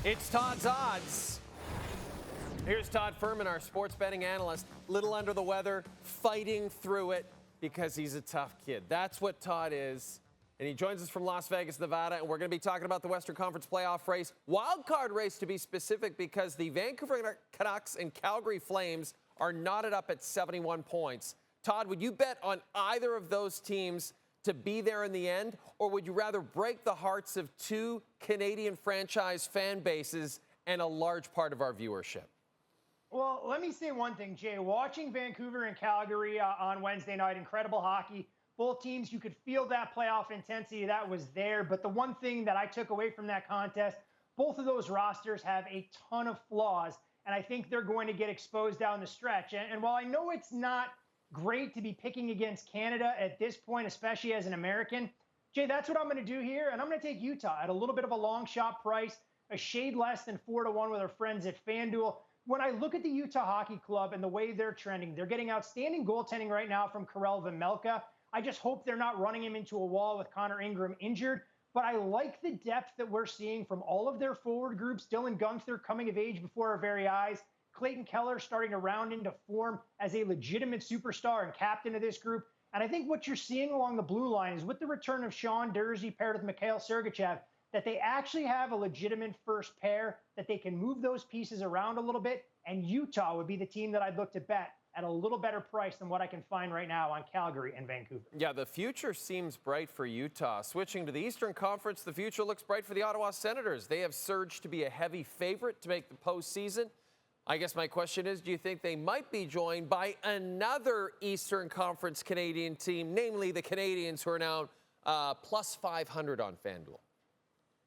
It's Todd's Odds. Here's Todd Fuhrman, our sports betting analyst, little under the weather, fighting through it because he's a tough kid. That's what Todd is. And he joins us from Las Vegas, Nevada, and we're going to be talking about the Western Conference playoff race, wild card race to be specific, because the Vancouver Canucks and Calgary Flames are knotted up at 71 points. Todd, would you bet on either of those teams to be there in the end, or would you rather break the hearts of two Canadian franchise fan bases and a large part of our viewership? Well, let me say one thing, Jay. Watching Vancouver and Calgary on Wednesday night, incredible hockey. Both teams, you could feel that playoff intensity that was there. But the one thing that I took away from that contest, both of those rosters have a ton of flaws, and I think they're going to get exposed down the stretch. And while I know it's not great to be picking against Canada at this point, especially as an American, Jay, that's what I'm going to do here. And I'm going to take Utah at a little bit of a long shot price, a shade less than 4-1 with our friends at FanDuel. When I look at the Utah Hockey Club and the way they're trending, they're getting outstanding goaltending right now from Karel Vejmelka. I just hope they're not running him into a wall with Connor Ingram injured. But I like the depth that we're seeing from all of their forward groups. Dylan Guenther coming of age before our very eyes. Clayton Keller starting to round into form as a legitimate superstar and captain of this group. And I think what you're seeing along the blue line is with the return of Sean Durzi paired with Mikhail Sergachev, that they actually have a legitimate first pair, that they can move those pieces around a little bit. And Utah would be the team that I'd look to bet at a little better price than what I can find right now on Calgary and Vancouver. Yeah, the future seems bright for Utah. Switching to the Eastern Conference, the future looks bright for the Ottawa Senators. They have surged to be a heavy favorite to make the postseason. I guess my question is, do you think they might be joined by another Eastern Conference Canadian team, namely the Canadiens, who are now plus 500 on FanDuel?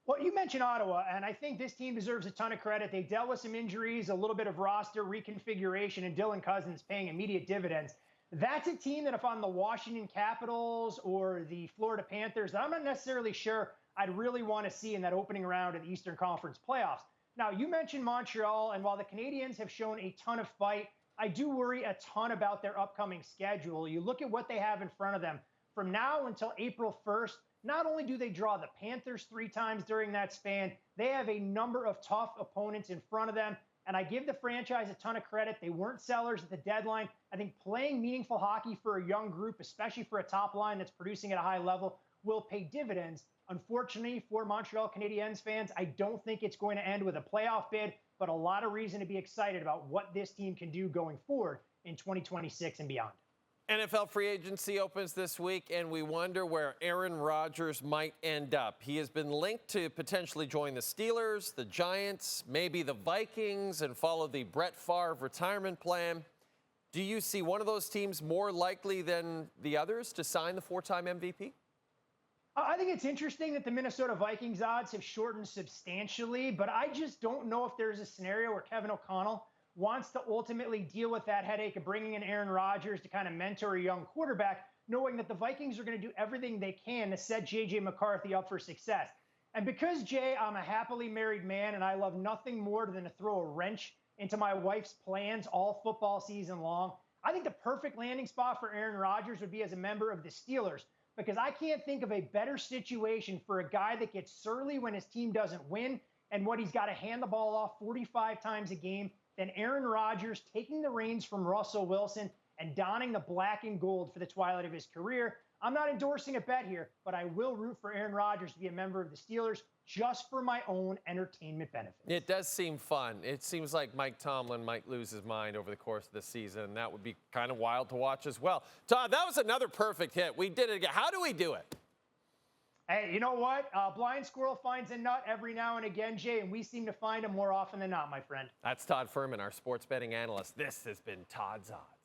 Well, you mentioned Ottawa, and I think this team deserves a ton of credit. They dealt with some injuries, a little bit of roster reconfiguration, and Dylan Cousins paying immediate dividends. That's a team that if I'm the Washington Capitals or the Florida Panthers, that I'm not necessarily sure I'd really want to see in that opening round of the Eastern Conference playoffs. Now, you mentioned Montreal, and while the Canadiens have shown a ton of fight, I do worry a ton about their upcoming schedule. You look at what they have in front of them. From now until April 1st, not only do they draw the Panthers 3 times during that span, they have a number of tough opponents in front of them. And I give the franchise a ton of credit. They weren't sellers at the deadline. I think playing meaningful hockey for a young group, especially for a top line that's producing at a high level, will pay dividends. Unfortunately, for Montreal Canadiens fans, I don't think it's going to end with a playoff bid, but a lot of reason to be excited about what this team can do going forward in 2026 and beyond. NFL free agency opens this week, and we wonder where Aaron Rodgers might end up. He has been linked to potentially join the Steelers, the Giants, maybe the Vikings, and follow the Brett Favre retirement plan. Do you see one of those teams more likely than the others to sign the 4-time MVP? I think it's interesting that the Minnesota Vikings odds have shortened substantially, but I just don't know if there's a scenario where Kevin O'Connell wants to ultimately deal with that headache of bringing in Aaron Rodgers to kind of mentor a young quarterback, knowing that the Vikings are going to do everything they can to set J.J. McCarthy up for success. And because, Jay, I'm a happily married man and I love nothing more than to throw a wrench into my wife's plans all football season long, I think the perfect landing spot for Aaron Rodgers would be as a member of the Steelers, because I can't think of a better situation for a guy that gets surly when his team doesn't win and what he's got to hand the ball off 45 times a game than Aaron Rodgers taking the reins from Russell Wilson and donning the black and gold for the twilight of his career. I'm not endorsing a bet here, but I will root for Aaron Rodgers to be a member of the Steelers just for my own entertainment benefits. It does seem fun. It seems like Mike Tomlin might lose his mind over the course of the season, and that would be kind of wild to watch as well. Todd, that was another perfect hit. We did it again. How do we do it? Hey, you know what? Blind squirrel finds a nut every now and again, Jay, and we seem to find them more often than not, my friend. That's Todd Fuhrman, our sports betting analyst. This has been Todd's Odds.